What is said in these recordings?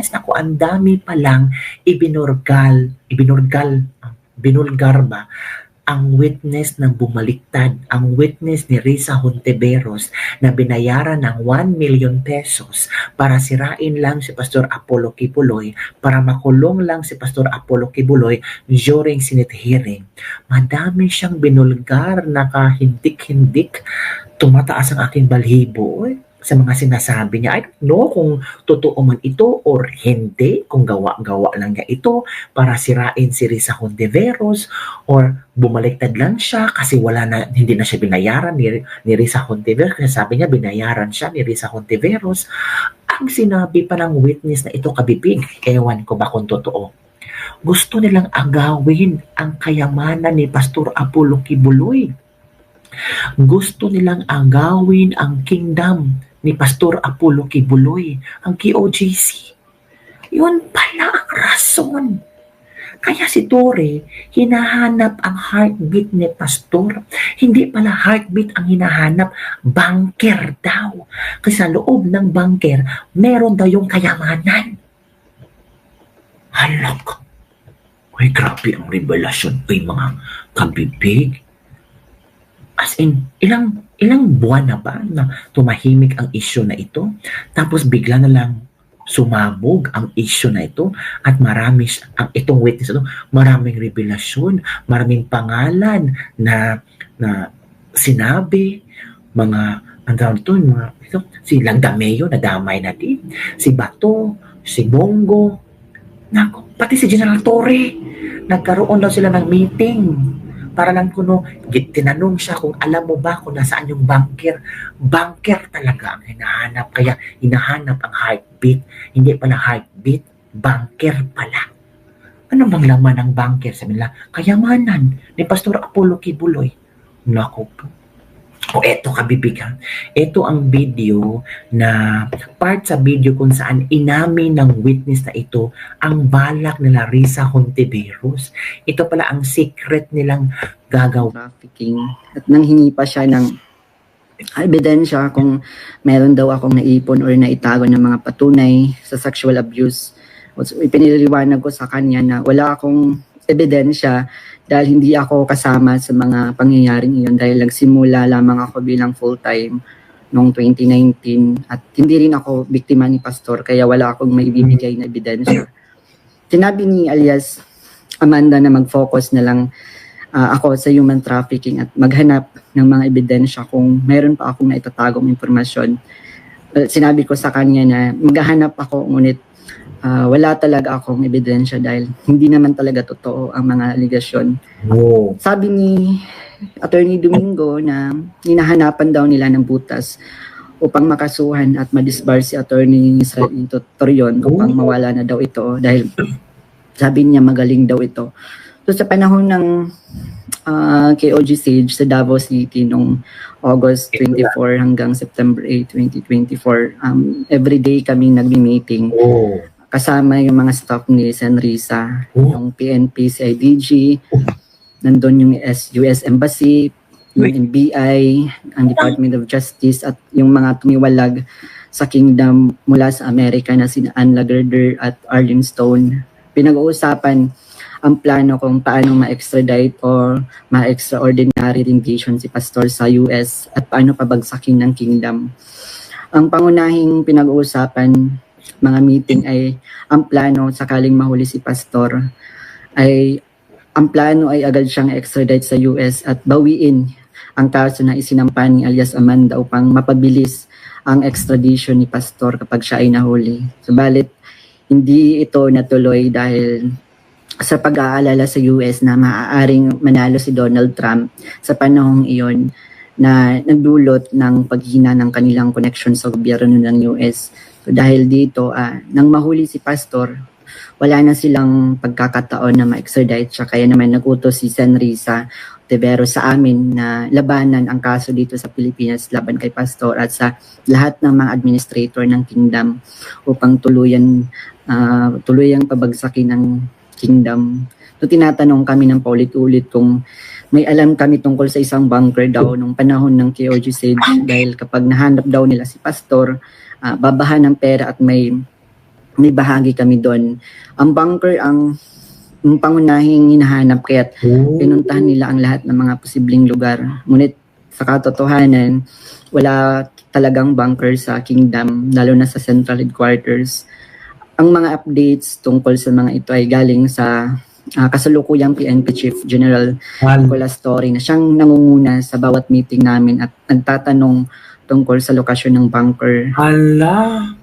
witness, naku, ang dami palang binulgar ba, ang witness ng bumaliktad, ang witness ni Risa Hontiveros na binayaran ng 1 million pesos para sirain lang si Pastor Apollo Kibuloy, para makulong lang si Pastor Apollo Kibuloy during Senate hearing. Madami siyang binulgar na kahindik-hindik, tumataas ang aking balhibo sa mga sinasabi niya. I don't know kung totoo man ito or hindi, kung gawa-gawa lang niya ito para sirain si Risa Hontiveros or bumaliktad lang siya kasi hindi na siya binayaran ni Risa Hontiveros kasi sabi niya binayaran siya ni Risa Hontiveros. Ang sinabi pa ng witness na ito kabibig, ewan ko ba kung totoo. Gusto nilang agawin ang kayamanan ni Pastor Apollo Kibuloy. Gusto nilang agawin ang kingdom ni Pastor Apollo Kibuloy, ang KOJC. Yun pala ang rason. Kaya si Tore, hinahanap ang heartbeat ni Pastor. Hindi pala heartbeat ang hinahanap, bunker daw. Kasi sa loob ng bunker, meron daw yung kayamanan. Halak. Uy, grabe ang revelasyon. Uy, mga kabibig. As in, ilang buwan na ba na tumahimik ang issue na ito? Tapos bigla na lang sumabog ang issue na ito at itong witness ito, maraming revelasyon, maraming pangalan na sinabi, si Langdameo nadamay na din, si Bato, si Bongo, pati si General Torre, nagkaroon daw sila ng meeting. Para lang tinanong siya kung alam mo ba kung nasaan yung bunker. Bunker talaga ang hinahanap. Kaya hinahanap ang heartbeat. Hindi pala heartbeat, bunker pala. Ano bang laman ng bunker? Sabi nila, kayamanan ni Pastor Apollo Kibuloy. Naku po. O eto kabibigan, ito ang video na part sa video kung saan inamin ng witness na ito ang balak nila Risa Hontiveros. Ito pala ang secret nilang gagawin. Trafficking at nanghingi pa siya ng ebidensya kung meron daw akong naipon or naitago ng mga patunay sa sexual abuse. So, ipiniliwanag ko sa kanya na wala akong ebidensya dahil hindi ako kasama sa mga pangyayaring iyon dahil nagsimula lamang ako bilang full-time noong 2019 at hindi rin ako biktima ni Pastor kaya wala akong maibibigay na ebidensya. Sinabi ni alias Amanda na mag-focus na lang ako sa human trafficking at maghanap ng mga ebidensya kung meron pa akong naitatagong impormasyon. Sinabi ko sa kanya na maghahanap ako ngunit wala talaga akong ebidensya dahil hindi naman talaga totoo ang mga aligasyon. Oh. Sabi ni Attorney Domingo na hinahanapan daw nila ng butas upang makasuhan at madisbar si Attorney Israelito Torion upang mawala na daw ito dahil sabi niya magaling daw ito. So sa panahon ng KOG Sage sa Davao City noong August 24 hanggang September 8, 2024, everyday kaming nagmi-meeting. Kasama yung mga staff ni Sen Risa, yung PNP, CIDG, nandun yung US Embassy, yung NBI, ang Department of Justice, at yung mga tumiwalag sa kingdom mula sa Amerika na sina Ann Lagarder at Arlene Stone. Pinag-uusapan ang plano kung paano ma-extradite or ma-extraordinary rendition si Pastor sa US at paano pabagsakin ng kingdom. Ang pangunahing pinag-uusapan mga meeting ay ang plano sakaling mahuli si Pastor ay ang plano ay agad siyang extradite sa US at bawiin ang kaso na isinampa ni alias Amanda upang mapabilis ang extradition ni Pastor kapag siya ay nahuli. Subalit hindi ito natuloy dahil sa pag-aalala sa US na maaaring manalo si Donald Trump sa panahong iyon na nagdulot ng paghina ng kanilang connection sa gobyerno ng US. So dahil dito, nang mahuli si Pastor, wala na silang pagkakataon na ma-extradite siya. Kaya naman nagutos si Sen Risa Hontiveros sa amin na labanan ang kaso dito sa Pilipinas laban kay Pastor at sa lahat ng mga administrator ng kingdom upang tuluyang pabagsakin ng kingdom. So tinatanong kami ng paulit-ulit kung may alam kami tungkol sa isang bunker daw nung panahon ng KOG Sage dahil kapag nahanap daw nila si Pastor, babahan ng pera at may may bahagi kami doon. Ang bunker ang pangunahing hinahanap kaya't pinuntahan nila ang lahat ng mga posibleng lugar. Ngunit sa katotohanan, wala talagang bunker sa Kingdom, lalo na sa central headquarters. Ang mga updates tungkol sa mga ito ay galing sa kasalukuyang PNP Chief General Nicolas Torre na siyang nangunguna sa bawat meeting namin at nagtatanong tungkol sa lokasyon ng bunker. Hala,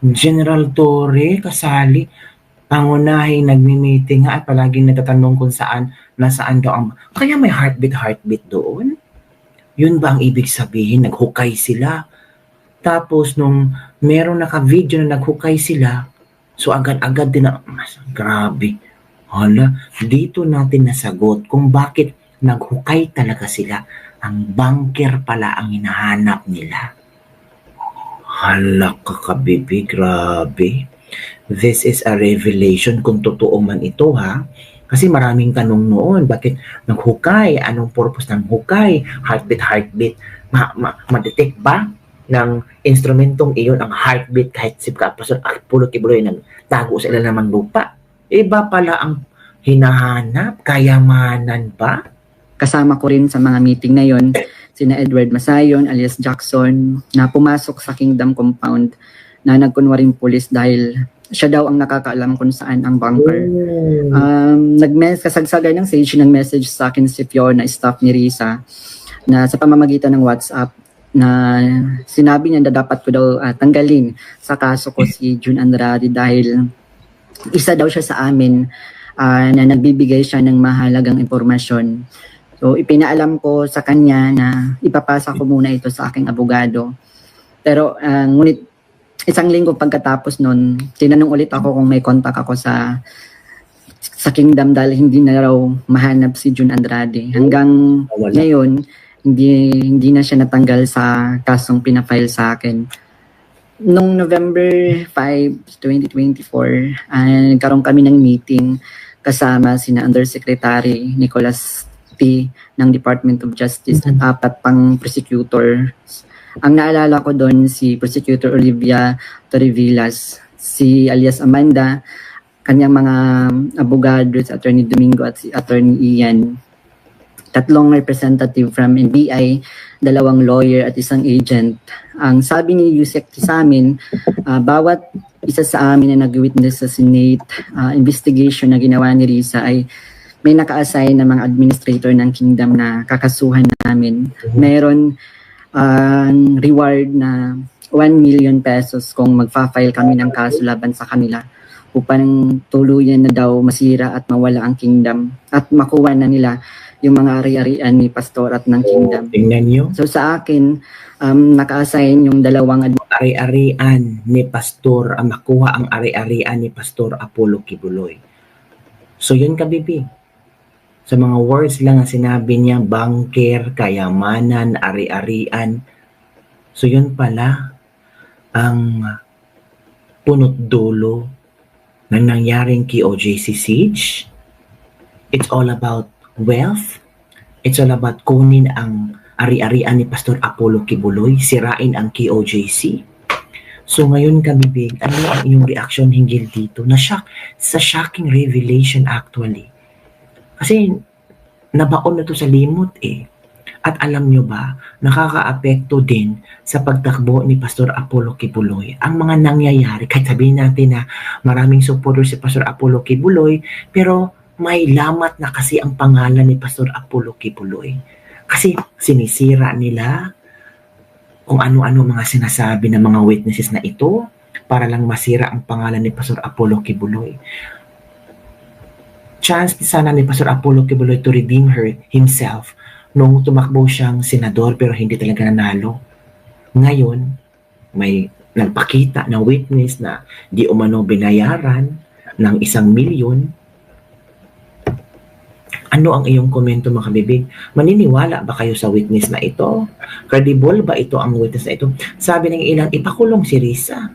General Torre kasali, pangunahing nagmi-meeting nga at palaging natatanong kung nasaan daw ang... Kaya may heartbeat doon? Yun ba ang ibig sabihin? Naghukay sila. Tapos nung meron naka-video na naghukay sila, so agad-agad din na... Grabe. Hala, dito natin nasagot kung bakit naghukay talaga sila. Ang bunker pala ang hinahanap nila. Hala, kakabibi, grabe. This is a revelation kung totoo man ito, ha? Kasi maraming tanong noon, bakit naghukay? Anong purpose ng hukay? Heartbeat. Ma-detect ba ng instrumentong iyon ang heartbeat kahit si Apostol Apollo Kibuloy nang tago sa ilalim ng lupa? Iba pala ang hinahanap? Kayamanan ba? Kasama ko rin sa mga meeting na yon sina Edward Masayon alias Jackson na pumasok sa Kingdom compound na nagkunwaring pulis dahil siya daw ang nakakaalam kung saan ang bunker. Kasagsagan ng Sage ng message sa akin si Fiona, staff ni Risa, na sa pamamagitan ng WhatsApp na sinabi niya na dapat ko daw tanggalin sa kaso ko si June Andrade dahil isa daw siya sa amin na nagbibigay siya ng mahalagang impormasyon. So ipinaalam ko sa kanya na ipapasa ko muna ito sa aking abogado. Pero ngunit isang linggo pagkatapos nun, tinanong ulit ako kung may contact ako sa Kingdom dahil hindi na raw mahanap si June Andrade. Hanggang ngayon, hindi na siya natanggal sa kasong pinafile sa akin. Noong November 5, 2024, nagkaroon kami ng meeting kasama sina Undersecretary Nicolas T. ng Department of Justice at 4 pang prosecutor. Ang naalala ko doon si Prosecutor Olivia Torrevillas, si alias Amanda, kanyang mga abogado, si Attorney Domingo at si Attorney Ian. 3 representative from NBI, 2 lawyer at 1 agent. Ang sabi ni Yusek sa amin, bawat isa sa amin na nag-witness sa Senate investigation na ginawa ni Risa ay may naka-assign na mga administrator ng Kingdom na kakasuhan namin. Meron reward na 1 million pesos kung magfa-file kami ng kaso laban sa kanila upang tuluyan na daw masira at mawala ang Kingdom at makuha na nila yung mga ari-arian ni Pastor at ng Kingdom. Tingnan nyo. So sa akin, naka-assign yung 2 ari-arian ni Pastor, makuha ang ari-arian ni Pastor Apollo Kibuloy. So yun kabibi. Sa mga words lang ang sinabi niya, bunker, kayamanan, ari-arian. So yun pala ang punot dulo ng nangyaring KOJC siege. It's all about wealth. It's all about kunin ang ari-arian ni Pastor Apollo Kibuloy, sirain ang KOJC. So ngayon kabibig, ano ang iyong reaction hinggil dito? Na-shock sa shocking revelation actually. Kasi nabaon na to sa limot eh. At alam nyo ba, nakaka-apekto din sa pagtakbo ni Pastor Apollo Kibuloy ang mga nangyayari. Kahit sabihin natin na maraming supporter si Pastor Apollo Kibuloy, pero may lamat na kasi ang pangalan ni Pastor Apollo Kibuloy. Kasi sinisira nila kung ano-ano mga sinasabi ng mga witnesses na ito para lang masira ang pangalan ni Pastor Apollo Kibuloy. Chance sana ni Pastor Apollo Kibuloy to redeem himself nung tumakbo siyang senador pero hindi talaga nanalo. Ngayon, may nagpakita na witness na di umano binayaran ng 1 milyon. Ano ang iyong komento mga kabibig? Maniniwala ba kayo sa witness na ito? Credible ba ito ang witness na ito? Sabi ng ilang, ipakulong si Risa.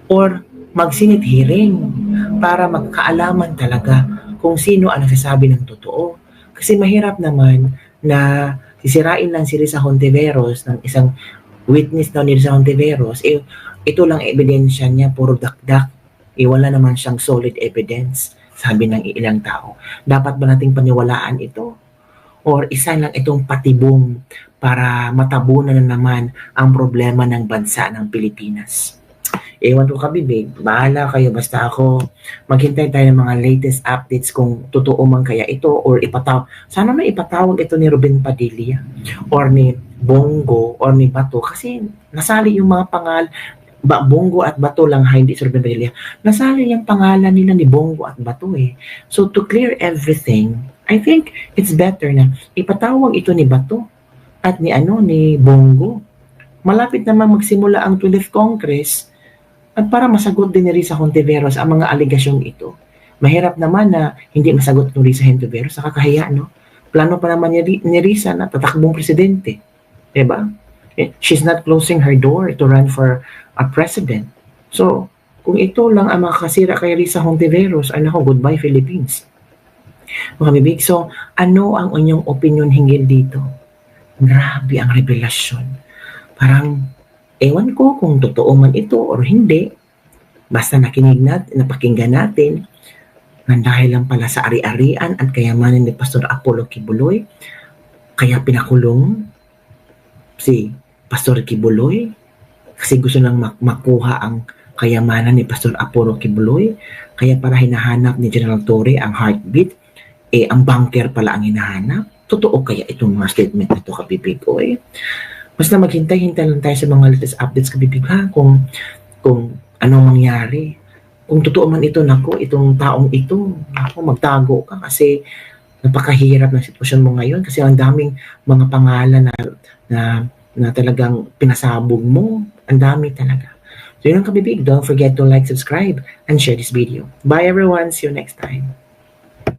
Or mag-Senate hearing para magkaalaman talaga kung sino ang nagsasabi ng totoo. Kasi mahirap naman na sisirain lang si Risa Hontiveros ng isang witness daw ni Risa Hontiveros, ito lang ebidensya niya, puro dakdak. Wala naman siyang solid evidence, sabi ng ilang tao. Dapat ba nating paniwalaan ito? Or isa lang itong patibong para matabunan na naman ang problema ng bansa ng Pilipinas? Ewan ko kabibig, bahala kayo, basta ako maghintay tayo ng mga latest updates kung totoo man kaya ito or sana na ipatawag ito ni Ruben Padilla or ni Bongo or ni Bato kasi nasali yung mga Bongo at Bato lang, hindi si Ruben Padilla. Nasali yung pangalan nila ni Bongo at Bato eh. So to clear everything, I think it's better na ipatawag ito ni Bato at ni Bongo. Malapit naman magsimula ang 12th Congress at para masagot din ni Risa Hontiveros ang mga aligasyong ito. Mahirap naman na hindi masagot ni Risa Hontiveros, nakakahiya, no? Plano pa naman ni Risa na tatakbong presidente. Diba? She's not closing her door to run for a president. So, kung ito lang ang makakasira kay Risa Hontiveros, goodbye Philippines. Mga bibig, so ano ang inyong opinion hinggil dito? Grabe ang revelasyon. Parang ewan ko kung totoo man ito or hindi. Basta napakinggan natin na dahil lang pala sa ari-arian at kayamanan ni Pastor Apollo Kibuloy, kaya pinakulong si Pastor Kibuloy kasi gusto lang makuha ang kayamanan ni Pastor Apollo Kibuloy, kaya para hinahanap ni General Torre ang heartbeat, ang bunker pala ang hinahanap. Totoo kaya itong mga statement nito, kabibig? Basta maghintay-hintay lang tayo sa mga latest updates, kabibig, ha? Kung anong mangyari. Kung totoo man ito, itong taong ito, magtago ka kasi napakahirap ng sitwasyon mo ngayon kasi ang daming mga pangalan na talagang pinasabog mo. Ang dami talaga. So yun ang kabibig. Don't forget to like, subscribe, and share this video. Bye everyone. See you next time.